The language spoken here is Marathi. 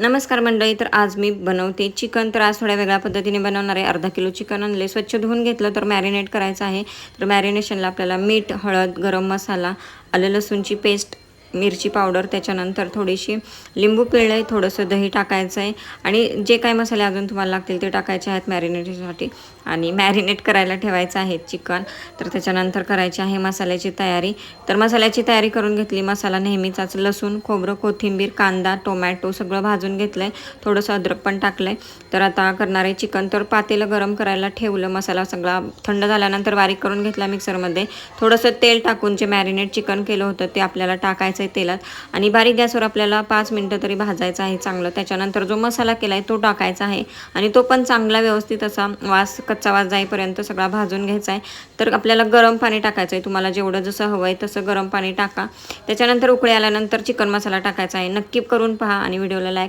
नमस्कार मंडळी. तर आज मी बनवते चिकन. तर आज थोड्या वेगळ्या पद्धतीने बनवणार आहे. अर्धा किलो चिकन आणले, स्वच्छ धुवून घेतलं. तर मॅरिनेट करायचं आहे. तर मॅरिनेशनला आपल्याला मीठ, हळद, गरम मसाला, आलं लसूणची पेस्ट, मिरची पावडर, त्याच्यानंतर थोडीशी लिंबू पिळलं आहे, थोडंसं दही टाकायचं आहे आणि जे काही मसाले अजून तुम्हाला लागतील ते टाकायचे आहेत मॅरिनेशनसाठी. आणि मॅरिनेट करायला ठेवायचं आहे चिकन. तर त्याच्यानंतर करायची आहे मसाल्याची तयारी. तर मसाल्याची तयारी करून घेतली. मसाला नेहमीचाच लसूण, खोबरं, कोथिंबीर, कांदा, टोमॅटो सगळं भाजून घेतलं आहे. थोडंसं अद्रक पण टाकलं आहे. तर आता करणार आहे चिकन. तर पातेलं गरम करायला ठेवलं. मसाला सगळा थंड झाल्यानंतर बारीक करून घेतला मिक्सरमध्ये. थोडंसं तेल टाकून जे मॅरिनेट चिकन केलं होतं ते आपल्याला टाकायचं आहे तेलात आणि बारीक गॅसवर आपल्याला 5 मिनटं तरी भाजायचं आहे चांगलं. त्याच्यानंतर जो मसाला केला आहे तो टाकायचा आहे आणि तो पण चांगला व्यवस्थित असा कच्चा वास जाईपर्यंत सगळा भाजून घ्यायचा आहे. तर आपल्याला गरम पाणी टाकायचं आहे. तुम्हाला जेवढं जसं हवं आहे तसं गरम पाणी टाका. त्याच्यानंतर उकळी आल्यानंतर चिकन मसाला टाकायचा आहे. नक्की करून पहा आणि व्हिडिओला लाईक